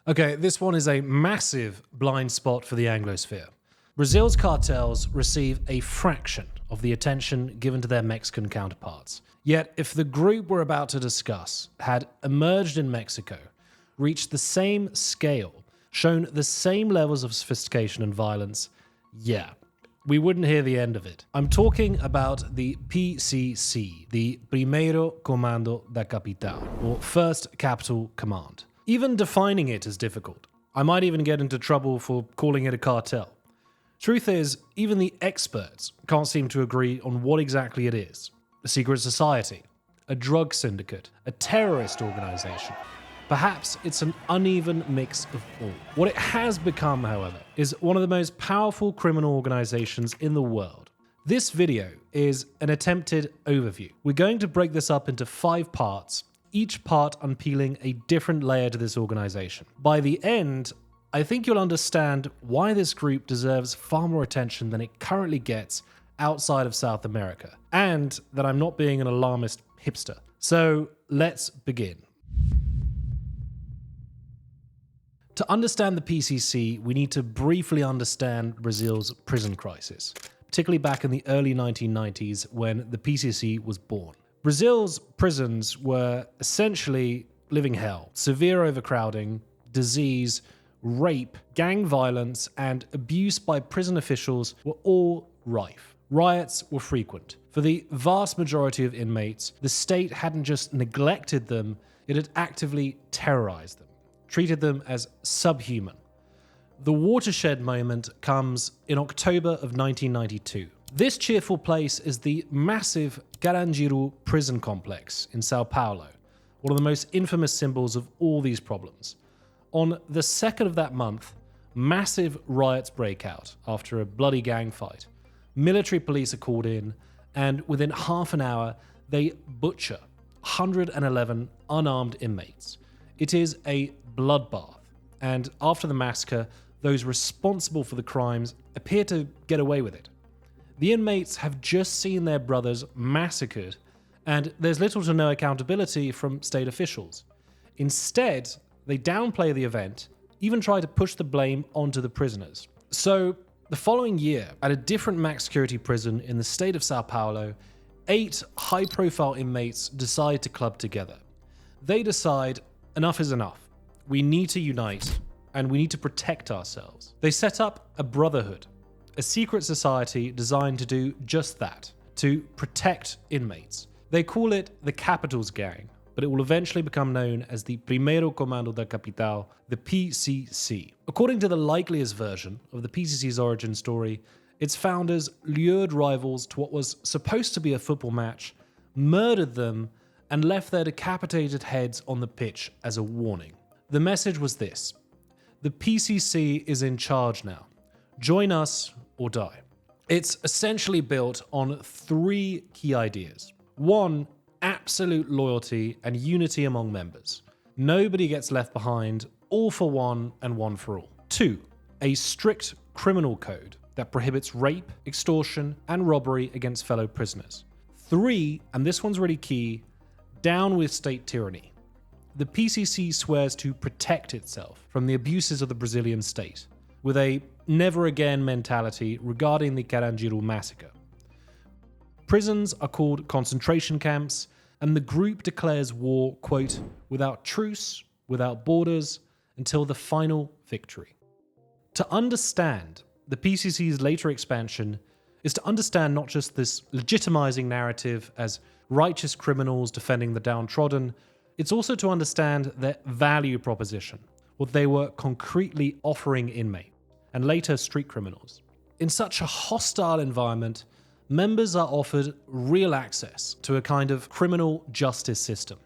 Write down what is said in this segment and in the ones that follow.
Okay, this one is a massive blind spot for the Anglosphere. Brazil's cartels receive a fraction of the attention given to their Mexican counterparts. Yet, if the group we're about to discuss had emerged in Mexico, reached the same scale, shown the same levels of sophistication and violence, yeah, we wouldn't hear the end of it. I'm talking about the PCC, the Primeiro Comando da Capital, or First Capital Command. Even defining it is difficult. I might even get into trouble for calling it a cartel. Truth is, even the experts can't seem to agree on what exactly it is. A secret society, a drug syndicate, a terrorist organization. Perhaps it's an uneven mix of all. What it has become, however, is one of the most powerful criminal organizations in the world. This video is an attempted overview. We're going to break this up into 5 parts, each part unpeeling a different layer to this organization. By the end, I think you'll understand why this group deserves far more attention than it currently gets outside of South America, and that I'm not being an alarmist hipster. So let's begin. To understand the PCC, we need to briefly understand Brazil's prison crisis, particularly back in the early 1990s when the PCC was born. Brazil's prisons were essentially living hell. Severe overcrowding, disease, rape, gang violence, and abuse by prison officials were all rife. Riots were frequent. For the vast majority of inmates, the state hadn't just neglected them, it had actively terrorized them, treated them as subhuman. The watershed moment comes in October of 1992. This cheerful place is the massive Carandiru prison complex in Sao Paulo, one of the most infamous symbols of all these problems. On the 2nd of that month, massive riots break out after a bloody gang fight. Military police are called in, and within half an hour, they butcher 111 unarmed inmates. It is a bloodbath, and after the massacre, those responsible for the crimes appear to get away with it. The inmates have just seen their brothers massacred, and there's little to no accountability from state officials. Instead, they downplay the event, even try to push the blame onto the prisoners. So, the following year, at a different max security prison in the state of Sao Paulo, 8 high-profile inmates decide to club together. They decide, enough is enough. We need to unite, and we need to protect ourselves. They set up a brotherhood, a secret society designed to do just that, to protect inmates. They call it the Capital's Gang, but it will eventually become known as the Primeiro Comando da Capital, the PCC. According to the likeliest version of the PCC's origin story, its founders lured rivals to what was supposed to be a football match, murdered them, and left their decapitated heads on the pitch as a warning. The message was this: the PCC is in charge now. Join us or die. It's essentially built on 3 key ideas. 1, absolute loyalty and unity among members. Nobody gets left behind, all for one and one for all. 2, a strict criminal code that prohibits rape, extortion, and robbery against fellow prisoners. 3, and this one's really key, down with state tyranny. The PCC swears to protect itself from the abuses of the Brazilian state, with a never-again mentality regarding the Carandiru massacre. Prisons are called concentration camps, and the group declares war, quote, without truce, without borders, until the final victory. To understand the PCC's later expansion is to understand not just this legitimizing narrative as righteous criminals defending the downtrodden, it's also to understand their value proposition, what they were concretely offering inmates, and later street criminals. In such a hostile environment, members are offered real access to a kind of criminal justice system.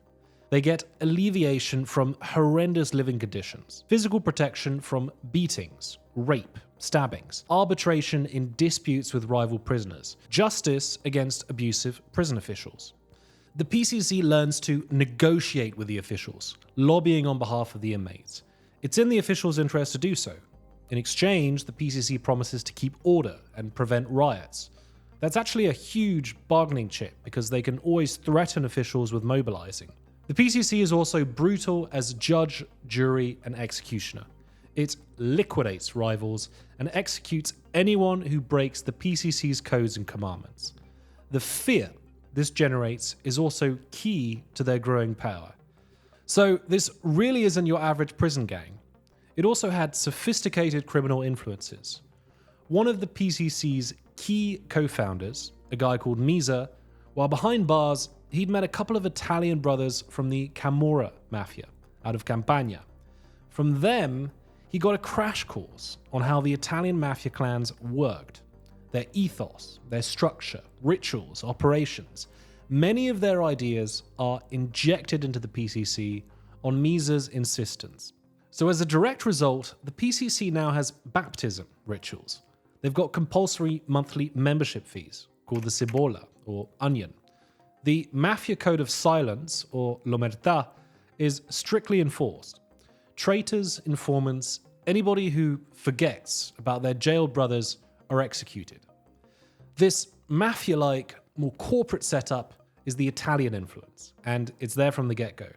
They get alleviation from horrendous living conditions, physical protection from beatings, rape, stabbings, arbitration in disputes with rival prisoners, justice against abusive prison officials. The PCC learns to negotiate with the officials, lobbying on behalf of the inmates. It's in the officials' interest to do so. In exchange, the PCC promises to keep order and prevent riots. That's actually a huge bargaining chip because they can always threaten officials with mobilizing. The PCC is also brutal as judge, jury, and executioner. It liquidates rivals and executes anyone who breaks the PCC's codes and commandments. The fear this generates is also key to their growing power. So this really isn't your average prison gang. It also had sophisticated criminal influences. One of the PCC's key co-founders, a guy called Misa, while behind bars, he'd met a couple of Italian brothers from the Camorra Mafia out of Campania. From them, he got a crash course on how the Italian mafia clans worked, their ethos, their structure, rituals, operations. Many of their ideas are injected into the PCC on Misa's insistence. So as a direct result, the PCC now has baptism rituals. They've got compulsory monthly membership fees, called the cibola, or onion. The Mafia Code of Silence, or l'omertà, is strictly enforced. Traitors, informants, anybody who forgets about their jailed brothers are executed. This mafia-like, more corporate setup is the Italian influence, and it's there from the get-go.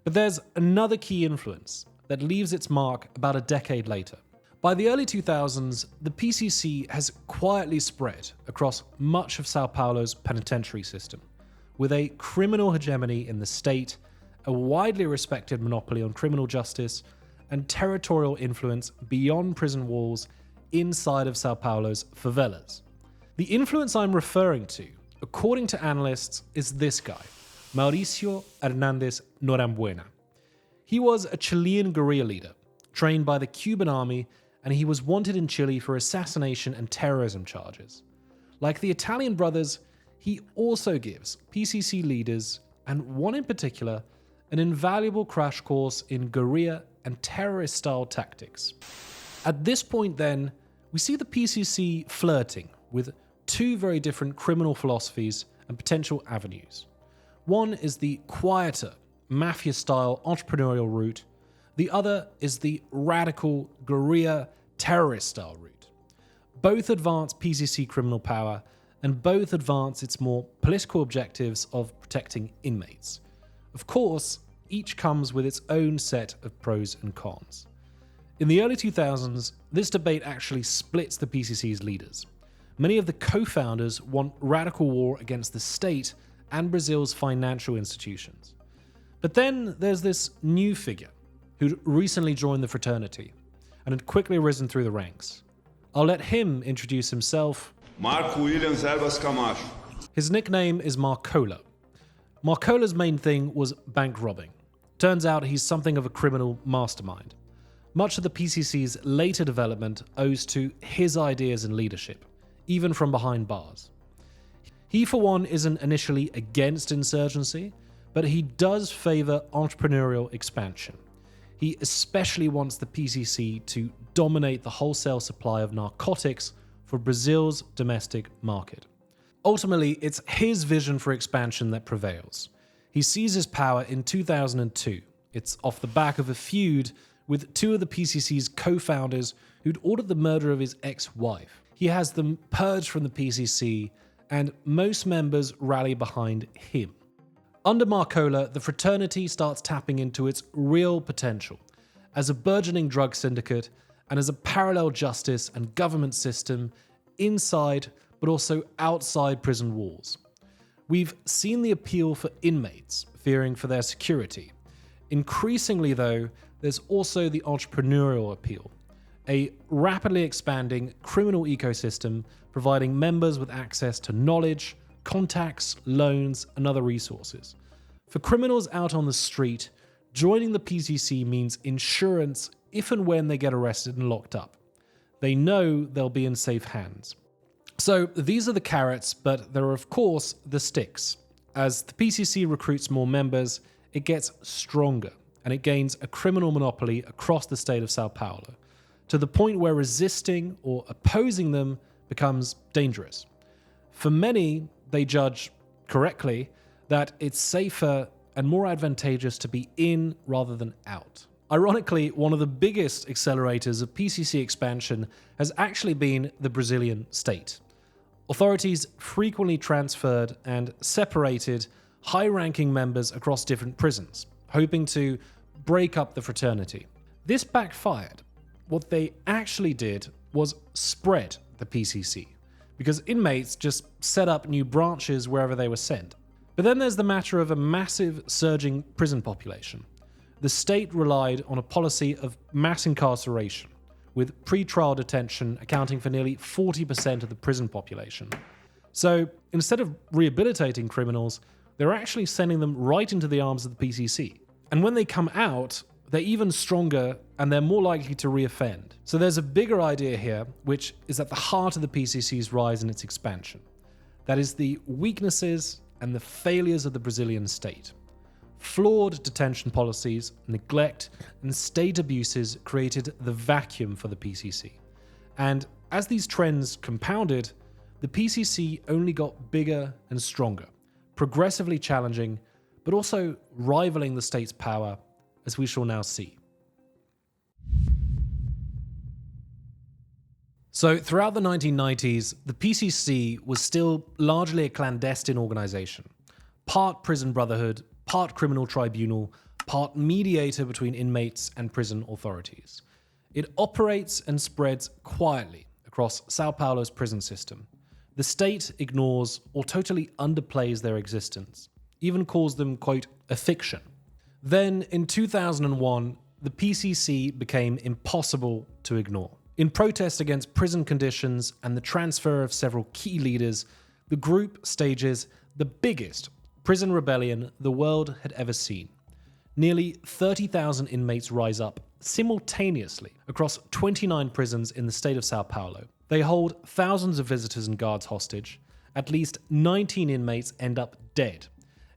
But there's another key influence that leaves its mark about a decade later. By the early 2000s, the PCC has quietly spread across much of Sao Paulo's penitentiary system, with a criminal hegemony in the state, a widely respected monopoly on criminal justice, and territorial influence beyond prison walls inside of Sao Paulo's favelas. The influence I'm referring to, according to analysts, is this guy, Mauricio Hernández Norambuena. He was a Chilean guerrilla leader, trained by the Cuban army, and he was wanted in Chile for assassination and terrorism charges. Like the Italian brothers, he also gives PCC leaders, and one in particular, an invaluable crash course in guerrilla and terrorist-style tactics. At this point then, we see the PCC flirting with two very different criminal philosophies and potential avenues. One is the quieter, mafia-style entrepreneurial route. The other is the radical, guerrilla, terrorist-style route. Both advance PCC criminal power, and both advance its more political objectives of protecting inmates. Of course, each comes with its own set of pros and cons. In the early 2000s, this debate actually splits the PCC's leaders. Many of the co-founders want radical war against the state and Brazil's financial institutions. But then there's this new figure who'd recently joined the fraternity and had quickly risen through the ranks. I'll let him introduce himself. Marco William Ervas Camacho. His nickname is Marcola. Marcola's main thing was bank robbing. Turns out he's something of a criminal mastermind. Much of the PCC's later development owes to his ideas and leadership, even from behind bars. He, for one, isn't initially against insurgency, but he does favour entrepreneurial expansion. He especially wants the PCC to dominate the wholesale supply of narcotics for Brazil's domestic market. Ultimately, it's his vision for expansion that prevails. He seizes power in 2002. It's off the back of a feud with two of the PCC's co-founders who'd ordered the murder of his ex-wife. He has them purged from the PCC, and most members rally behind him. Under Marcola, the fraternity starts tapping into its real potential as a burgeoning drug syndicate and as a parallel justice and government system inside but also outside prison walls. We've seen the appeal for inmates fearing for their security. Increasingly, though, there's also the entrepreneurial appeal, a rapidly expanding criminal ecosystem providing members with access to knowledge, contacts, loans, and other resources. For criminals out on the street, joining the PCC means insurance if and when they get arrested and locked up. They know they'll be in safe hands. So these are the carrots, but there are of course the sticks. As the PCC recruits more members, it gets stronger and it gains a criminal monopoly across the state of Sao Paulo, to the point where resisting or opposing them becomes dangerous. For many, they judge, correctly, that it's safer and more advantageous to be in rather than out. Ironically, one of the biggest accelerators of PCC expansion has actually been the Brazilian state. Authorities frequently transferred and separated high-ranking members across different prisons, hoping to break up the fraternity. This backfired. What they actually did was spread the PCC, because inmates just set up new branches wherever they were sent. But then there's the matter of a massive surging prison population. The state relied on a policy of mass incarceration, with pre-trial detention accounting for nearly 40% of the prison population. So instead of rehabilitating criminals, they're actually sending them right into the arms of the PCC. And when they come out, they're even stronger and they're more likely to reoffend. So there's a bigger idea here, which is at the heart of the PCC's rise and its expansion. That is the weaknesses and the failures of the Brazilian state. Flawed detention policies, neglect, and state abuses created the vacuum for the PCC. And as these trends compounded, the PCC only got bigger and stronger, progressively challenging, but also rivaling the state's power, as we shall now see. So throughout the 1990s, the PCC was still largely a clandestine organization, part prison brotherhood, part criminal tribunal, part mediator between inmates and prison authorities. It operates and spreads quietly across Sao Paulo's prison system. The state ignores or totally underplays their existence, even calls them, quote, a fiction. Then, in 2001, the PCC became impossible to ignore. In protest against prison conditions and the transfer of several key leaders, the group stages the biggest prison rebellion the world had ever seen. Nearly 30,000 inmates rise up simultaneously across 29 prisons in the state of Sao Paulo. They hold thousands of visitors and guards hostage. At least 19 inmates end up dead.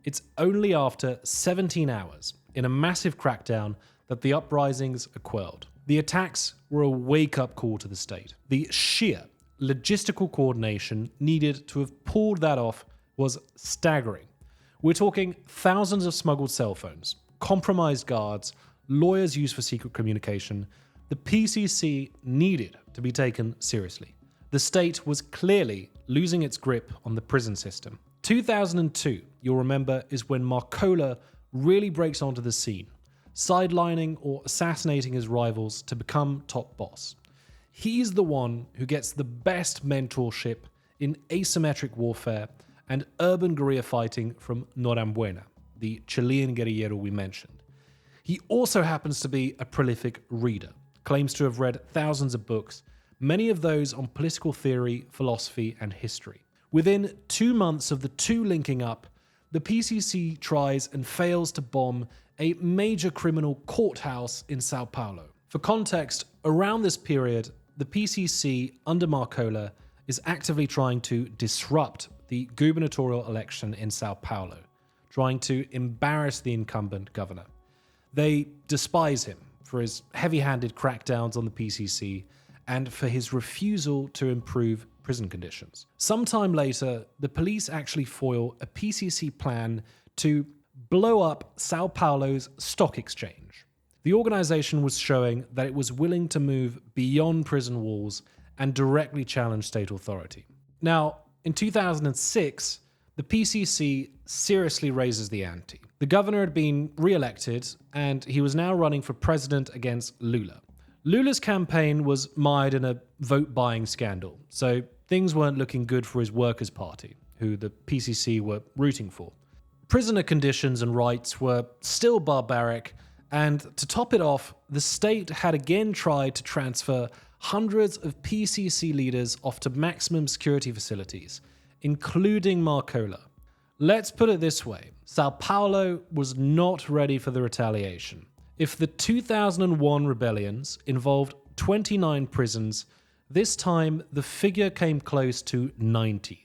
It's only after 17 hours, in a massive crackdown, that the uprisings are quelled. The attacks were a wake-up call to the state. The sheer logistical coordination needed to have pulled that off was staggering. We're talking thousands of smuggled cell phones, compromised guards, lawyers used for secret communication. The PCC needed to be taken seriously. The state was clearly losing its grip on the prison system. 2002, you'll remember, is when Marcola really breaks onto the scene, sidelining or assassinating his rivals to become top boss. He's the one who gets the best mentorship in asymmetric warfare and urban guerrilla fighting from Norambuena, the Chilean guerrillero we mentioned. He also happens to be a prolific reader, claims to have read thousands of books, many of those on political theory, philosophy, and history. Within 2 months of the two linking up, the PCC tries and fails to bomb a major criminal courthouse in Sao Paulo. For context, around this period, the PCC under Marcola is actively trying to disrupt the gubernatorial election in Sao Paulo, trying to embarrass the incumbent governor. They despise him for his heavy-handed crackdowns on the PCC and for his refusal to improve prison conditions. Sometime later, the police actually foil a PCC plan to blow up Sao Paulo's stock exchange. The organization was showing that it was willing to move beyond prison walls and directly challenge state authority. Now, in 2006, the PCC seriously raises the ante. The governor had been re-elected, and he was now running for president against Lula. Lula's campaign was mired in a vote-buying scandal, so things weren't looking good for his Workers' Party, who the PCC were rooting for. Prisoner conditions and rights were still barbaric, and to top it off, the state had again tried to transfer hundreds of PCC leaders off to maximum security facilities, including Marcola. Let's put it this way, Sao Paulo was not ready for the retaliation. If the 2001 rebellions involved 29 prisons, this time the figure came close to 90.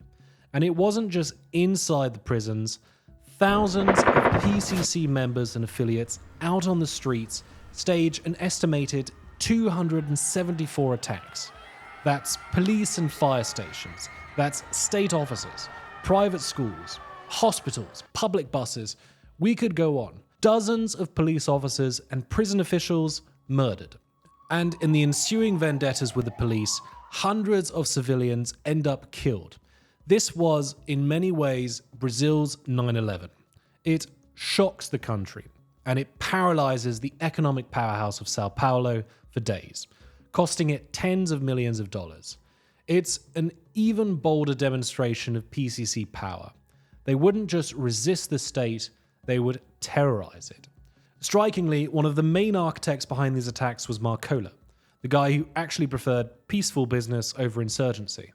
And it wasn't just inside the prisons. Thousands of PCC members and affiliates out on the streets stage an estimated 274 attacks. That's police and fire stations. That's state offices, private schools, hospitals, public buses. We could go on. Dozens of police officers and prison officials murdered. And in the ensuing vendettas with the police, hundreds of civilians end up killed. This was, in many ways, Brazil's 9/11. It shocks the country, and it paralyzes the economic powerhouse of Sao Paulo for days, costing it tens of millions of dollars. It's an even bolder demonstration of PCC power. They wouldn't just resist the state, they would terrorize it. Strikingly, one of the main architects behind these attacks was Marcola, the guy who actually preferred peaceful business over insurgency.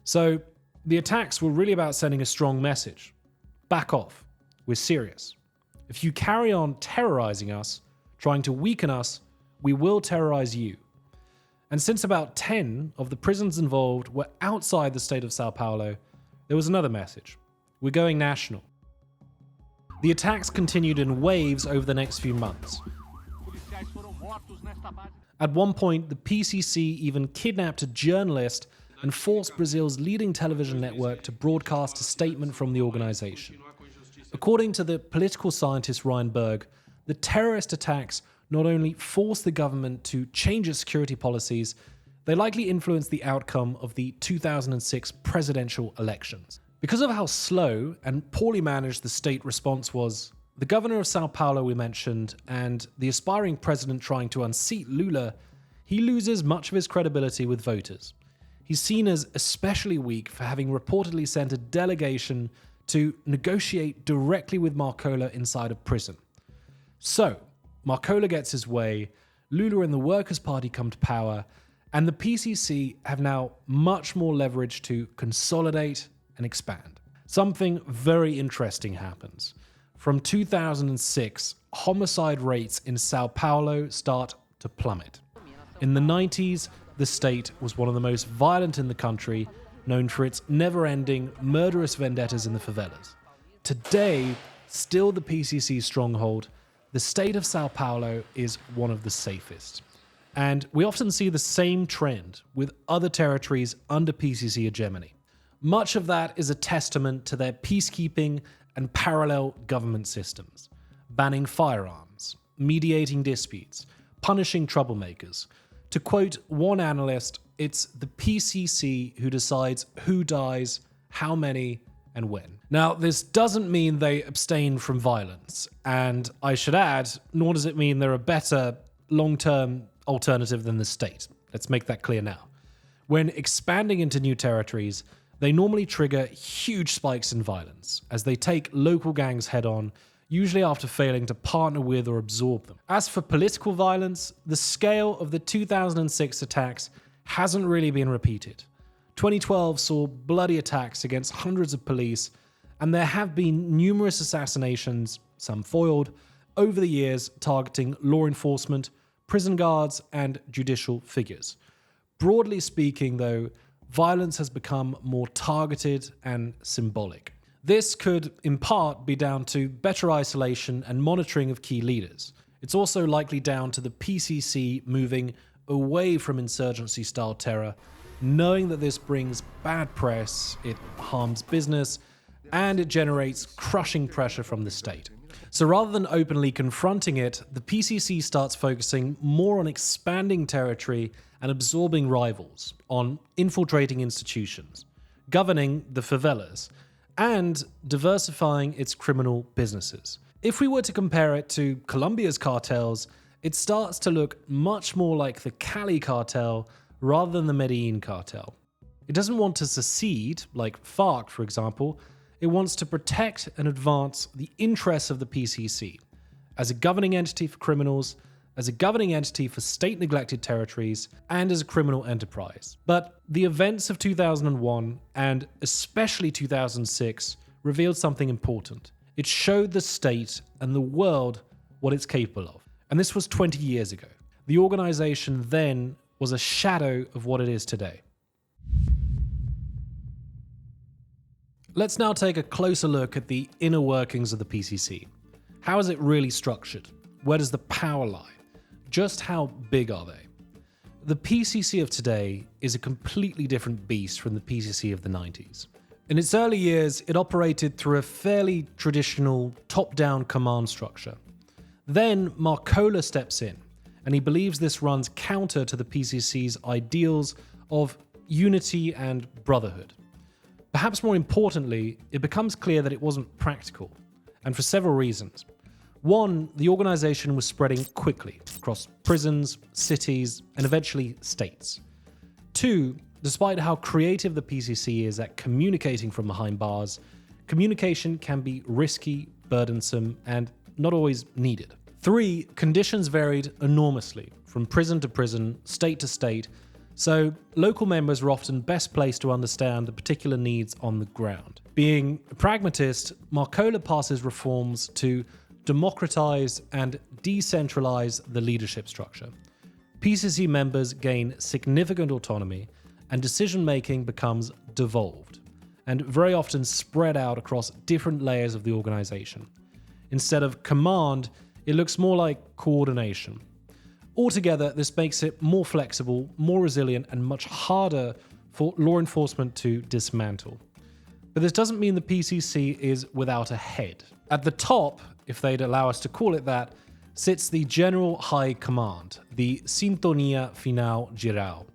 So the attacks were really about sending a strong message. Back off. We're serious. If you carry on terrorizing us, trying to weaken us, we will terrorize you. And since about 10 of the prisons involved were outside the state of Sao Paulo, there was another message. We're going national. The attacks continued in waves over the next few months. At one point, the PCC even kidnapped a journalist and forced Brazil's leading television network to broadcast a statement from the organization. According to the political scientist Ryan Berg, the terrorist attacks not only forced the government to change its security policies, they likely influenced the outcome of the 2006 presidential elections. Because of how slow and poorly managed the state response was, the governor of Sao Paulo we mentioned, and the aspiring president trying to unseat Lula, he loses much of his credibility with voters. He's seen as especially weak for having reportedly sent a delegation to negotiate directly with Marcola inside a prison. So, Marcola gets his way, Lula and the Workers' Party come to power, and the PCC have now much more leverage to consolidate and expand. Something very interesting happens. From 2006, homicide rates in Sao Paulo start to plummet. In the 90s, the state was one of the most violent in the country, known for its never-ending, murderous vendettas in the favelas. Today, still the PCC stronghold, the state of Sao Paulo is one of the safest. And we often see the same trend with other territories under PCC hegemony. Much of that is a testament to their peacekeeping and parallel government systems, banning firearms, mediating disputes, punishing troublemakers. To quote one analyst, it's the PCC who decides who dies, how many, and when. Now, this doesn't mean they abstain from violence, and I should add, nor does it mean they're a better long-term alternative than the state. Let's make that clear now. When expanding into new territories, they normally trigger huge spikes in violence as they take local gangs head-on, usually after failing to partner with or absorb them. As for political violence, the scale of the 2006 attacks hasn't really been repeated. 2012 saw bloody attacks against hundreds of police, and there have been numerous assassinations, some foiled, over the years targeting law enforcement, prison guards, and judicial figures. Broadly speaking, though, violence has become more targeted and symbolic. This could, in part, be down to better isolation and monitoring of key leaders. It's also likely down to the PCC moving away from insurgency-style terror, knowing that this brings bad press, it harms business, and it generates crushing pressure from the state. So rather than openly confronting it, the PCC starts focusing more on expanding territory and absorbing rivals, on infiltrating institutions, governing the favelas, and diversifying its criminal businesses. If we were to compare it to Colombia's cartels, it starts to look much more like the Cali cartel rather than the Medellin cartel. It doesn't want to secede, like FARC, for example. It wants to protect and advance the interests of the PCC as a governing entity for criminals, as a governing entity for state-neglected territories, and as a criminal enterprise. But the events of 2001, and especially 2006, revealed something important. It showed the state and the world what it's capable of. And this was 20 years ago. The organization then was a shadow of what it is today. Let's now take a closer look at the inner workings of the PCC. How is it really structured? Where does the power lie? Just how big are they? The PCC of today is a completely different beast from the PCC of the 90s. In its early years, it operated through a fairly traditional top-down command structure. Then Marcola steps in, and he believes this runs counter to the PCC's ideals of unity and brotherhood. Perhaps more importantly, it becomes clear that it wasn't practical. and for several reasons. One, the organization was spreading quickly across prisons, cities, and eventually states. Two, despite how creative the PCC is at communicating from behind bars, communication can be risky, burdensome, and not always needed. Three, conditions varied enormously from prison to prison, state to state, so local members were often best placed to understand the particular needs on the ground. Being a pragmatist, Marcola passes reforms to democratize and decentralize the leadership structure. PCC members gain significant autonomy and decision-making becomes devolved and very often spread out across different layers of the organization. Instead of command, it looks more like coordination. Altogether, this makes it more flexible, more resilient, and much harder for law enforcement to dismantle. But this doesn't mean the PCC is without a head. At the top, if they'd allow us to call it that, sits the General High Command, the Sintonia Final Geral,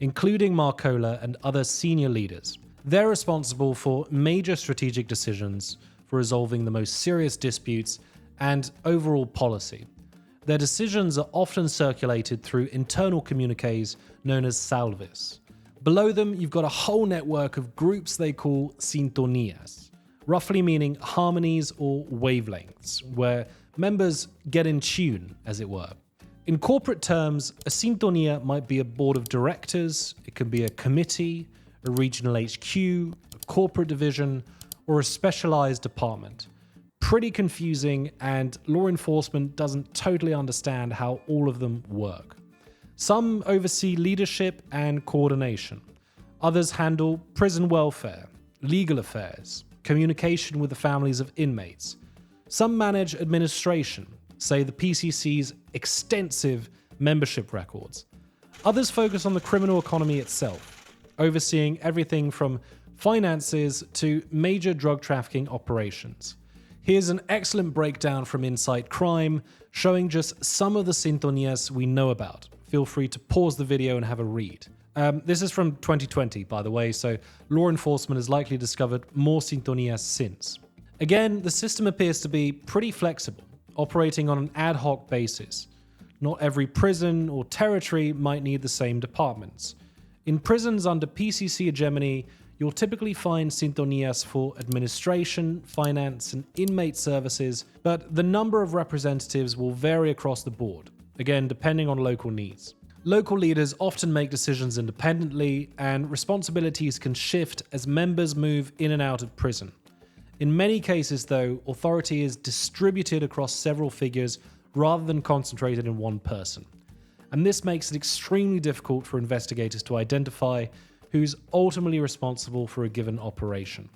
including Marcola and other senior leaders. They're responsible for major strategic decisions, for resolving the most serious disputes, and overall policy. Their decisions are often circulated through internal communiques known as salves. Below them, you've got a whole network of groups they call sintonias, roughly meaning harmonies or wavelengths, where members get in tune, as it were. In corporate terms, a sintonia might be a board of directors, it can be a committee, a regional HQ, a corporate division, or a specialized department. Pretty confusing, and law enforcement doesn't totally understand how all of them work. Some oversee leadership and coordination. Others handle prison welfare, legal affairs, communication with the families of inmates. Some manage administration, say the PCC's extensive membership records. Others focus on the criminal economy itself, overseeing everything from finances to major drug trafficking operations. Here's an excellent breakdown from Insight Crime, showing just some of the sintonias we know about. Feel free to pause the video and have a read. This is from 2020, by the way, so law enforcement has likely discovered more sintonias since. Again, the system appears to be pretty flexible, operating on an ad hoc basis. Not every prison or territory might need the same departments. In prisons under PCC hegemony, you'll typically find sintonias for administration, finance, and inmate services, but the number of representatives will vary across the board, again depending on local needs. Local leaders often make decisions independently, and responsibilities can shift as members move in and out of prison. In many cases, though, authority is distributed across several figures rather than concentrated in one person. And this makes it extremely difficult for investigators to identify who's ultimately responsible for a given operation.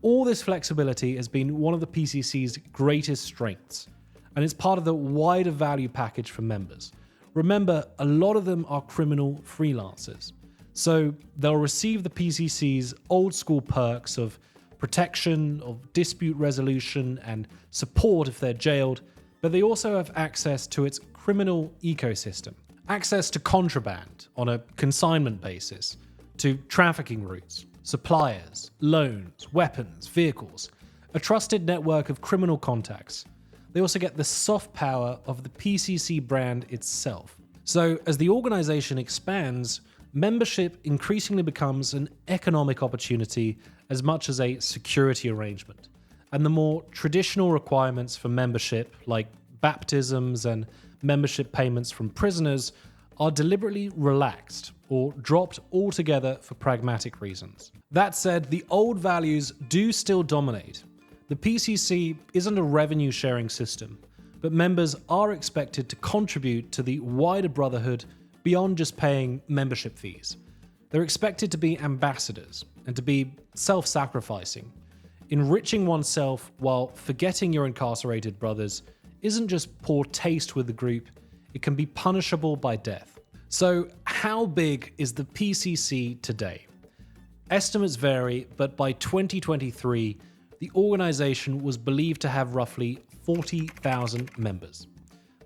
All this flexibility has been one of the PCC's greatest strengths, and it's part of the wider value package for members. Remember, a lot of them are criminal freelancers, so they'll receive the PCC's old school perks of protection, of dispute resolution, and support if they're jailed, but they also have access to its criminal ecosystem, access to contraband on a consignment basis, to trafficking routes, suppliers, loans, weapons, vehicles, a trusted network of criminal contacts. They also get the soft power of the PCC brand itself. So as the organization expands, membership increasingly becomes an economic opportunity as much as a security arrangement. And the more traditional requirements for membership, like baptisms and membership payments from prisoners, are deliberately relaxed or dropped altogether for pragmatic reasons. That said, the old values do still dominate. The PCC isn't a revenue sharing system, but members are expected to contribute to the wider brotherhood beyond just paying membership fees. They're expected to be ambassadors and to be self-sacrificing. Enriching oneself while forgetting your incarcerated brothers isn't just poor taste with the group, it can be punishable by death. So how big is the PCC today? Estimates vary, but by 2023, the organization was believed to have roughly 40,000 members.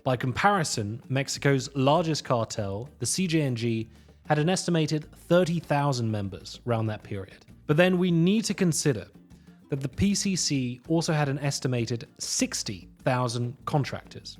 By comparison, Mexico's largest cartel, the CJNG, had an estimated 30,000 members around that period. But then we need to consider that the PCC also had an estimated 60,000 contractors.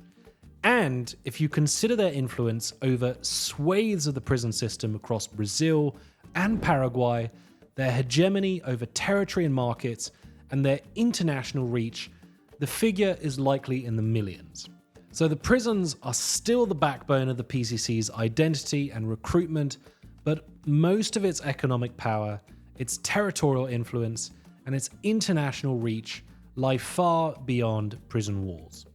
And if you consider their influence over swathes of the prison system across Brazil and Paraguay, their hegemony over territory and markets, and their international reach, the figure is likely in the millions. So the prisons are still the backbone of the PCC's identity and recruitment, but most of its economic power, its territorial influence, and its international reach lie far beyond prison walls.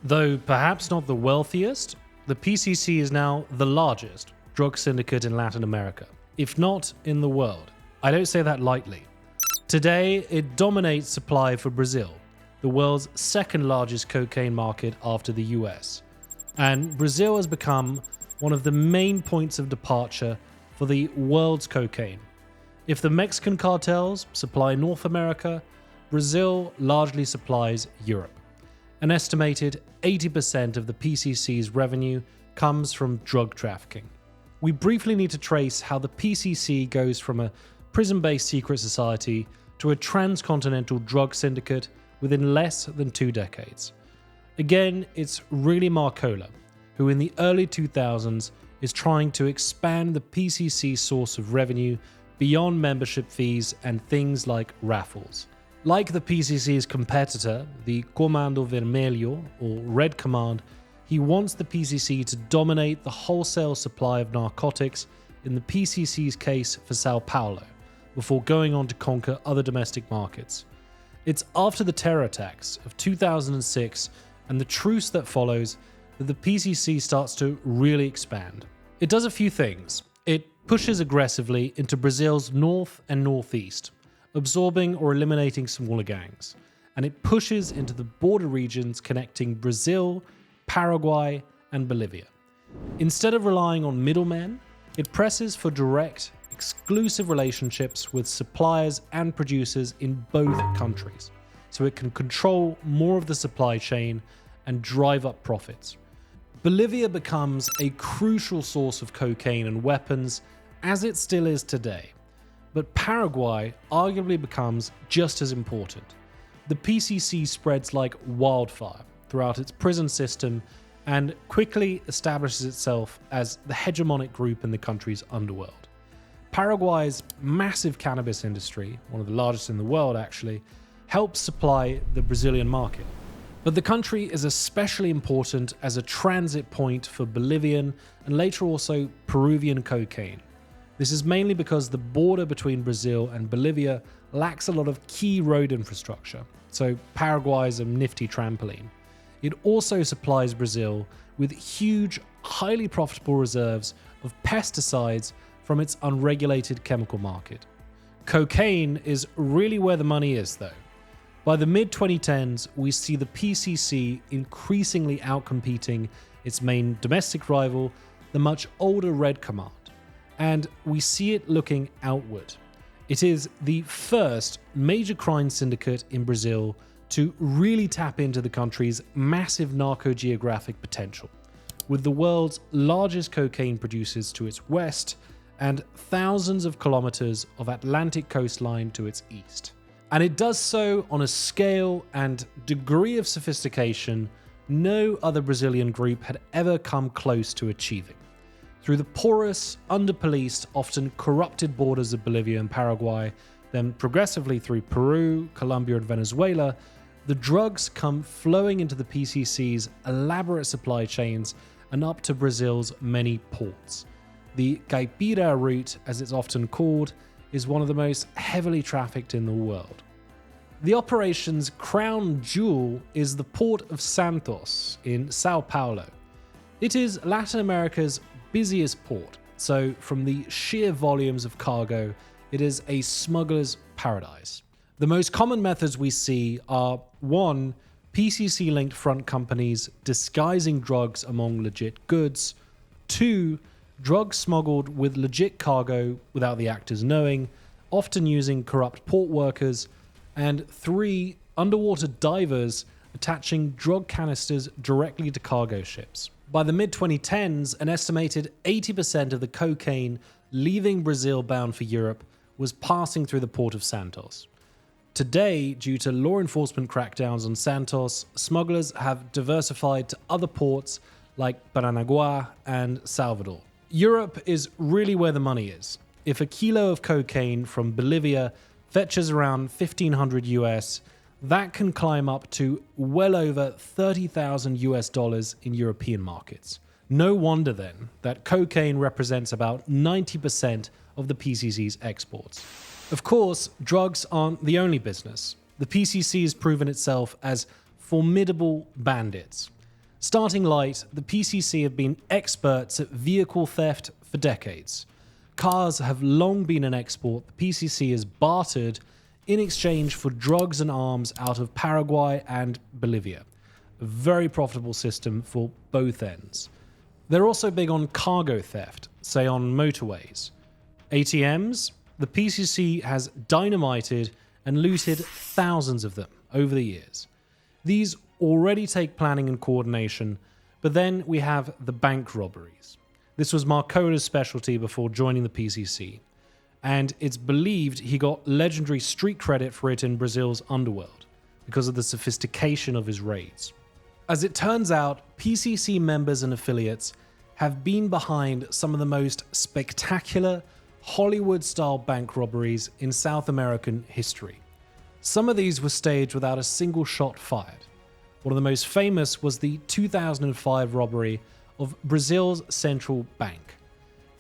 Though perhaps not the wealthiest, the PCC is now the largest drug syndicate in Latin America, if not in the world. I don't say that lightly. Today, it dominates supply for Brazil, the world's second largest cocaine market after the US. And Brazil has become one of the main points of departure for the world's cocaine. If the Mexican cartels supply North America, Brazil largely supplies Europe. An estimated 80% of the PCC's revenue comes from drug trafficking. We briefly need to trace how the PCC goes from a prison-based secret society to a transcontinental drug syndicate within less than 2 decades. Again, it's really Marcola, who in the early 2000s is trying to expand the PCC's source of revenue beyond membership fees and things like raffles. Like the PCC's competitor, the Comando Vermelho, or Red Command, he wants the PCC to dominate the wholesale supply of narcotics in the PCC's case for Sao Paulo, before going on to conquer other domestic markets. It's after the terror attacks of 2006 and the truce that follows that the PCC starts to really expand. It does a few things. It pushes aggressively into Brazil's north and northeast, absorbing or eliminating smaller gangs, and it pushes into the border regions connecting Brazil, Paraguay, and Bolivia. Instead of relying on middlemen, it presses for direct, exclusive relationships with suppliers and producers in both countries, so it can control more of the supply chain and drive up profits. Bolivia becomes a crucial source of cocaine and weapons, as it still is today. But Paraguay arguably becomes just as important. The PCC spreads like wildfire throughout its prison system and quickly establishes itself as the hegemonic group in the country's underworld. Paraguay's massive cannabis industry, one of the largest in the world actually, helps supply the Brazilian market. But the country is especially important as a transit point for Bolivian and later also Peruvian cocaine. This is mainly because the border between Brazil and Bolivia lacks a lot of key road infrastructure, so Paraguay is a nifty trampoline. It also supplies Brazil with huge, highly profitable reserves of pesticides from its unregulated chemical market. Cocaine is really where the money is, though. By the mid-2010s, we see the PCC increasingly outcompeting its main domestic rival, the much older Red Command. And we see it looking outward. It is the first major crime syndicate in Brazil to really tap into the country's massive narco-geographic potential, with the world's largest cocaine producers to its west and thousands of kilometers of Atlantic coastline to its east. And it does so on a scale and degree of sophistication no other Brazilian group had ever come close to achieving. Through the porous, under-policed, often corrupted borders of Bolivia and Paraguay, then progressively through Peru, Colombia, and Venezuela, the drugs come flowing into the PCC's elaborate supply chains and up to Brazil's many ports. The Caipira route, as it's often called, is one of the most heavily trafficked in the world. The operation's crown jewel is the port of Santos in Sao Paulo. It is Latin America's busiest port, so from the sheer volumes of cargo, it is a smuggler's paradise. The most common methods we see are 1. PCC-linked front companies disguising drugs among legit goods, 2. Drugs smuggled with legit cargo without the actors knowing, often using corrupt port workers, and 3. Underwater divers attaching drug canisters directly to cargo ships. By the mid-2010s, an estimated 80% of the cocaine leaving Brazil bound for Europe was passing through the port of Santos. Today, due to law enforcement crackdowns on Santos, smugglers have diversified to other ports like Paranaguá and Salvador. Europe is really where the money is. If a kilo of cocaine from Bolivia fetches around 1,500 US, that can climb up to well over 30,000 US dollars in European markets. No wonder then that cocaine represents about 90% of the PCC's exports. Of course, drugs aren't the only business. The PCC has proven itself as formidable bandits. Starting light, the PCC have been experts at vehicle theft for decades. Cars have long been an export the PCC has bartered in exchange for drugs and arms out of Paraguay and Bolivia. A very profitable system for both ends. They're also big on cargo theft, say on motorways. ATMs? The PCC has dynamited and looted thousands of them over the years. These already take planning and coordination, but then we have the bank robberies. This was Marcola's specialty before joining the PCC, and it's believed he got legendary street credit for it in Brazil's underworld because of the sophistication of his raids. As it turns out, PCC members and affiliates have been behind some of the most spectacular Hollywood-style bank robberies in South American history. Some of these were staged without a single shot fired. One of the most famous was the 2005 robbery of Brazil's central bank.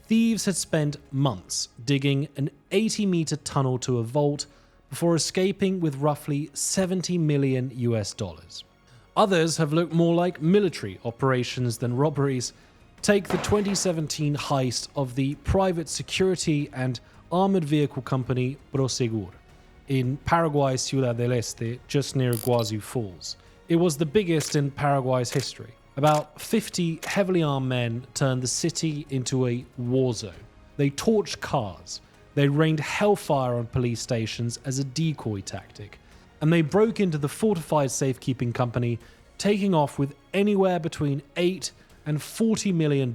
Thieves had spent months digging an 80-meter tunnel to a vault before escaping with roughly 70 million US dollars. Others have looked more like military operations than robberies. Take the 2017 heist of the private security and armored vehicle company Prosegur in Paraguay's Ciudad del Este, just near Iguazu Falls. It was the biggest in Paraguay's history. About 50 heavily armed men turned the city into a war zone. They torched cars, they rained hellfire on police stations as a decoy tactic, and they broke into the fortified safekeeping company, taking off with anywhere between $8 and $40 million.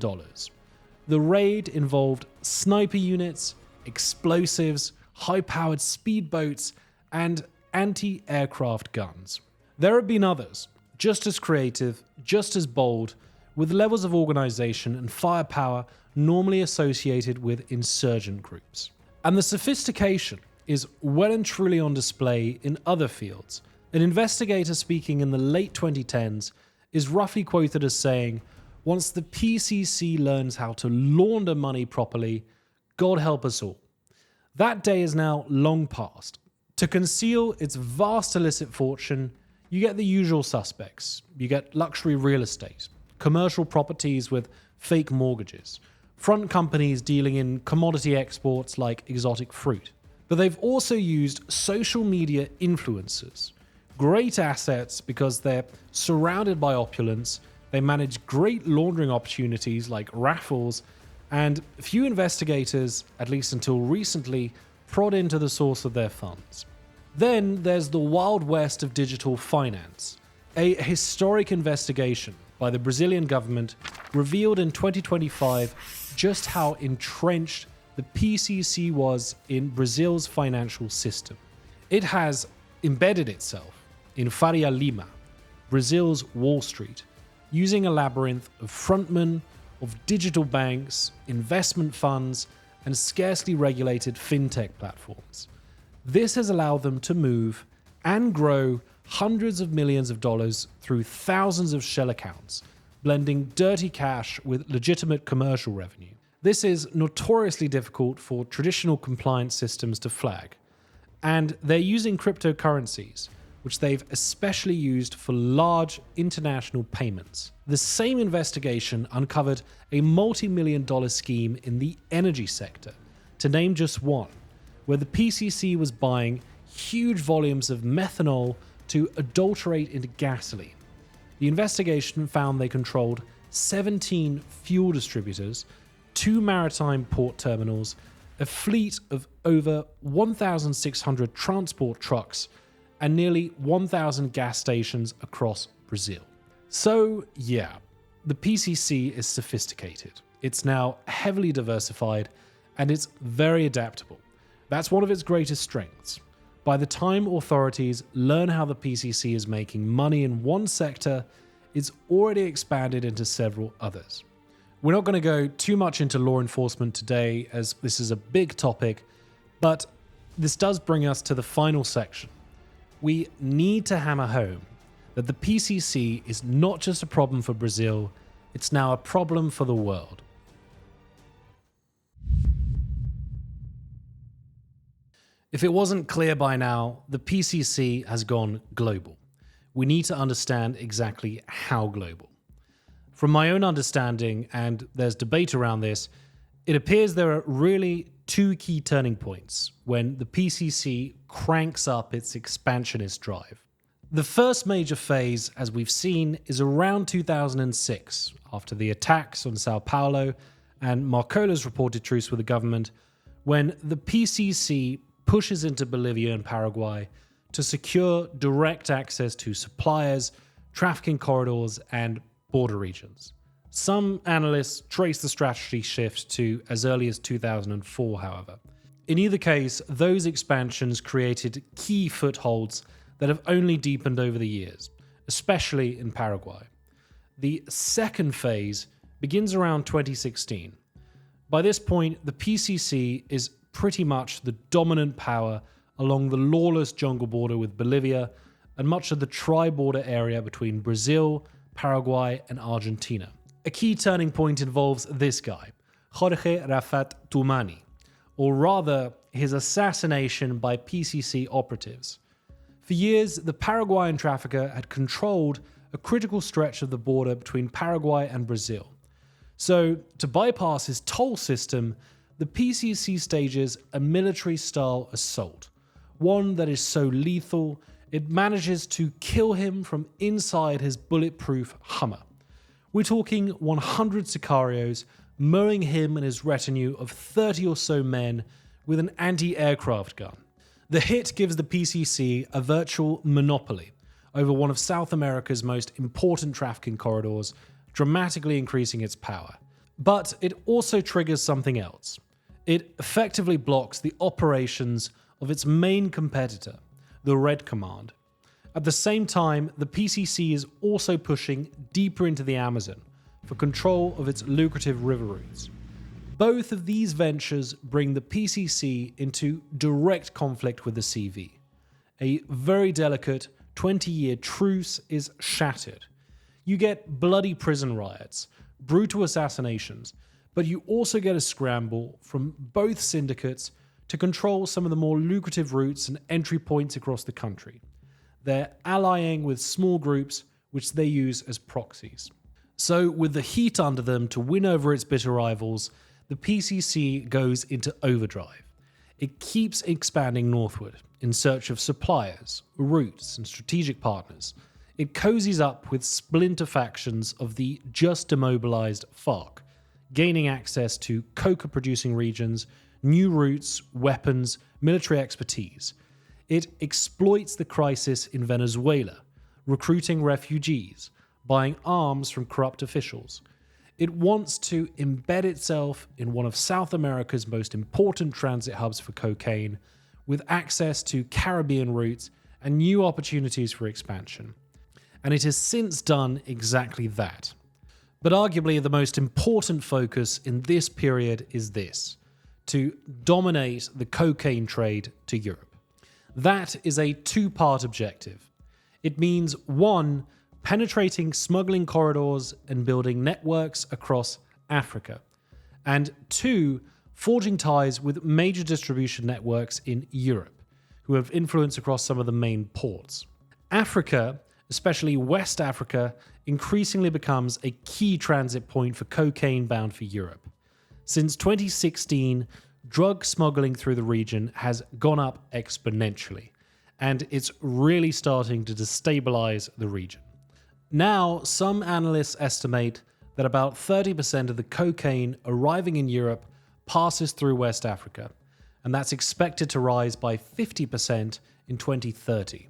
The raid involved sniper units, explosives, high-powered speedboats, and anti-aircraft guns. There have been others, just as creative, just as bold, with levels of organization and firepower normally associated with insurgent groups. And the sophistication is well and truly on display in other fields. An investigator speaking in the late 2010s is roughly quoted as saying, "Once the PCC learns how to launder money properly, God help us all." That day is now long past. To conceal its vast illicit fortune, you get the usual suspects. You get luxury real estate, commercial properties with fake mortgages, front companies dealing in commodity exports like exotic fruit. But they've also used social media influencers. Great assets because they're surrounded by opulence, they manage great laundering opportunities like raffles, and few investigators, at least until recently, prod into the source of their funds. Then there's the Wild West of digital finance. A historic investigation by the Brazilian government revealed in 2025 just how entrenched the PCC was in Brazil's financial system. It has embedded itself in Faria Lima, Brazil's Wall Street, using a labyrinth of frontmen, of digital banks, investment funds, and scarcely regulated fintech platforms. This has allowed them to move and grow hundreds of millions of dollars through thousands of shell accounts, blending dirty cash with legitimate commercial revenue. This is notoriously difficult for traditional compliance systems to flag, and they're using cryptocurrencies, which they've especially used for large international payments. The same investigation uncovered a multi-million-dollar scheme in the energy sector, to name just one, where the PCC was buying huge volumes of methanol to adulterate into gasoline. The investigation found they controlled 17 fuel distributors, 2 maritime port terminals, a fleet of over 1,600 transport trucks, and nearly 1,000 gas stations across Brazil. So, yeah, the PCC is sophisticated. It's now heavily diversified, and it's very adaptable. That's one of its greatest strengths. By the time authorities learn how the PCC is making money in one sector, it's already expanded into several others. We're not going to go too much into law enforcement today, as this is a big topic, but this does bring us to the final section. We need to hammer home that the PCC is not just a problem for Brazil, it's now a problem for the world. If it wasn't clear by now, the PCC has gone global. We need to understand exactly how global. From my own understanding, and there's debate around this, it appears there are really two key turning points when the PCC cranks up its expansionist drive. The first major phase, as we've seen, is around 2006, after the attacks on Sao Paulo and Marcola's reported truce with the government, when the PCC pushes into Bolivia and Paraguay to secure direct access to suppliers, trafficking corridors, and border regions. Some analysts trace the strategy shift to as early as 2004, however. In either case, those expansions created key footholds that have only deepened over the years, especially in Paraguay. The second phase begins around 2016. By this point, the PCC is pretty much the dominant power along the lawless jungle border with Bolivia and much of the tri-border area between Brazil, Paraguay, and Argentina. A key turning point involves this guy, Jorge Rafat Tumani, or rather, his assassination by PCC operatives. For years, the Paraguayan trafficker had controlled a critical stretch of the border between Paraguay and Brazil. So, to bypass his toll system, the PCC stages a military-style assault, one that is so lethal, it manages to kill him from inside his bulletproof Hummer. We're talking 100 sicarios mowing him and his retinue of 30 or so men with an anti-aircraft gun. The hit gives the PCC a virtual monopoly over one of South America's most important trafficking corridors, dramatically increasing its power. But it also triggers something else. It effectively blocks the operations of its main competitor, the Red Command. At the same time, the PCC is also pushing deeper into the Amazon for control of its lucrative river routes. Both of these ventures bring the PCC into direct conflict with the CV. A very delicate 20-year truce is shattered. You get bloody prison riots, brutal assassinations, but you also get a scramble from both syndicates to control some of the more lucrative routes and entry points across the country. They're allying with small groups which they use as proxies. So, with the heat under them to win over its bitter rivals, the PCC goes into overdrive. It keeps expanding northward in search of suppliers, routes, and strategic partners. It cozies up with splinter factions of the just demobilized FARC, gaining access to coca-producing regions, new routes, weapons, military expertise. It exploits the crisis in Venezuela, recruiting refugees, buying arms from corrupt officials. It wants to embed itself in one of South America's most important transit hubs for cocaine, with access to Caribbean routes and new opportunities for expansion. And it has since done exactly that. But arguably the most important focus in this period is this: to dominate the cocaine trade to Europe. That is a two-part objective. It means, one, penetrating smuggling corridors and building networks across Africa, and two, forging ties with major distribution networks in Europe, who have influence across some of the main ports. Africa, especially West Africa, increasingly becomes a key transit point for cocaine bound for Europe. Since 2016, drug smuggling through the region has gone up exponentially, and it's really starting to destabilize the region. Now, some analysts estimate that about 30% of the cocaine arriving in Europe passes through West Africa, and that's expected to rise by 50% in 2030.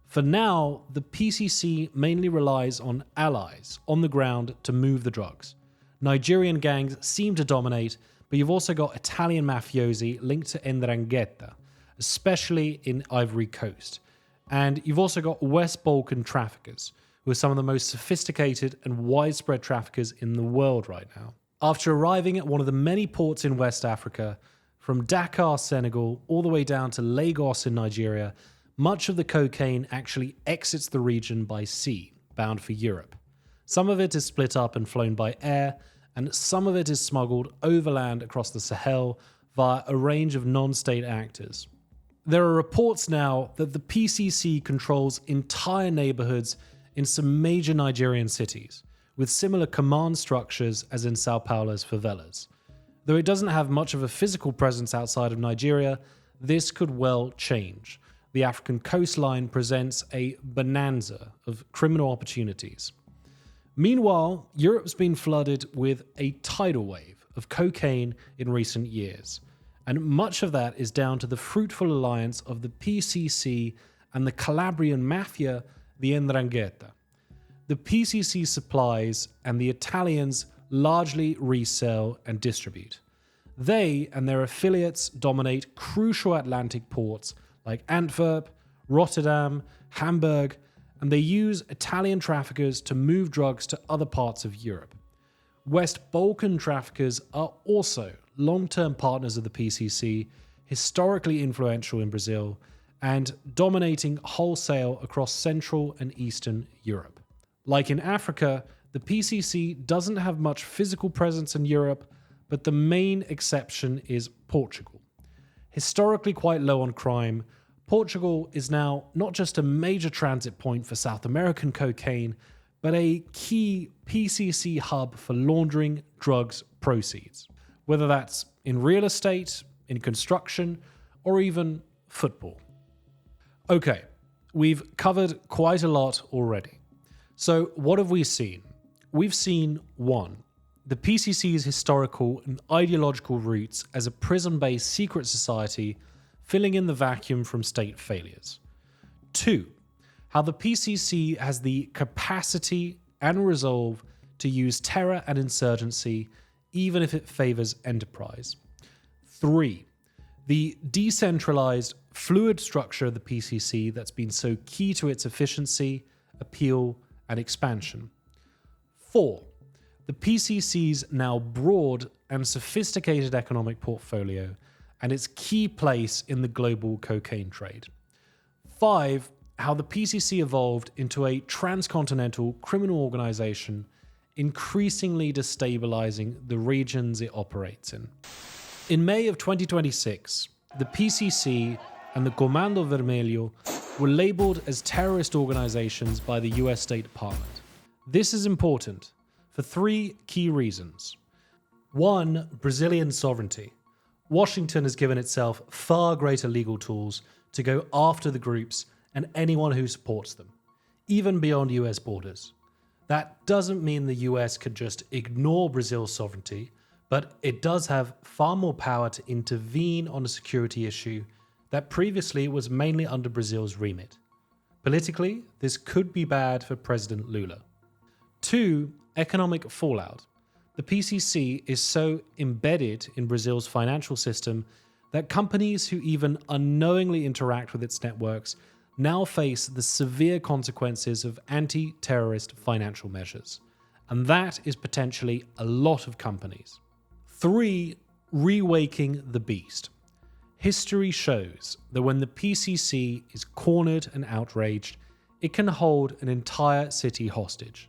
For now, the PCC mainly relies on allies on the ground to move the drugs. Nigerian gangs seem to dominate, but you've also got Italian mafiosi linked to 'Ndrangheta, especially in Ivory Coast. And you've also got West Balkan traffickers, who are some of the most sophisticated and widespread traffickers in the world right now. After arriving at one of the many ports in West Africa, from Dakar, Senegal, all the way down to Lagos in Nigeria, much of the cocaine actually exits the region by sea, bound for Europe. Some of it is split up and flown by air, and some of it is smuggled overland across the Sahel via a range of non-state actors. There are reports now that the PCC controls entire neighborhoods in some major Nigerian cities, with similar command structures as in Sao Paulo's favelas. Though it doesn't have much of a physical presence outside of Nigeria, this could well change. The African coastline presents a bonanza of criminal opportunities. Meanwhile, Europe's been flooded with a tidal wave of cocaine in recent years, and much of that is down to the fruitful alliance of the PCC and the Calabrian mafia, the 'Ndrangheta. The PCC supplies and the Italians largely resell and distribute. They and their affiliates dominate crucial Atlantic ports like Antwerp, Rotterdam, Hamburg, and they use Italian traffickers to move drugs to other parts of Europe. West Balkan traffickers are also long-term partners of the PCC, historically influential in Brazil, and dominating wholesale across Central and Eastern Europe. Like in Africa, the PCC doesn't have much physical presence in Europe, but the main exception is Portugal. Historically quite low on crime, Portugal is now not just a major transit point for South American cocaine, but a key PCC hub for laundering drugs proceeds, whether that's in real estate, in construction, or even football. Okay, we've covered quite a lot already. So what have we seen? We've seen 1. The PCC's historical and ideological roots as a prison-based secret society filling in the vacuum from state failures. 2. How the PCC has the capacity and resolve to use terror and insurgency even if it favors enterprise. 3. The decentralized, fluid structure of the PCC that's been so key to its efficiency, appeal, and expansion. 4. The PCC's now broad and sophisticated economic portfolio and its key place in the global cocaine trade. 5. How the PCC evolved into a transcontinental criminal organization, increasingly destabilizing the regions it operates in. In May of 2026, the PCC and the Comando Vermelho were labeled as terrorist organizations by the US State Department. This is important for 3 key reasons. 1. Brazilian sovereignty. Washington has given itself far greater legal tools to go after the groups and anyone who supports them, even beyond US borders. That doesn't mean the US could just ignore Brazil's sovereignty, but it does have far more power to intervene on a security issue that previously was mainly under Brazil's remit. Politically, this could be bad for President Lula. 2. Economic fallout. The PCC is so embedded in Brazil's financial system that companies who even unknowingly interact with its networks now face the severe consequences of anti-terrorist financial measures. And that is potentially a lot of companies. 3. Rewaking the beast. History shows that when the PCC is cornered and outraged, it can hold an entire city hostage.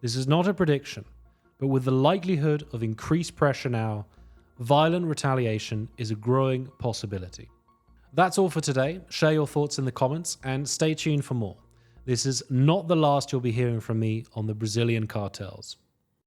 This is not a prediction, but with the likelihood of increased pressure now, violent retaliation is a growing possibility. That's all for today. Share your thoughts in the comments and stay tuned for more. This is not the last you'll be hearing from me on the Brazilian cartels.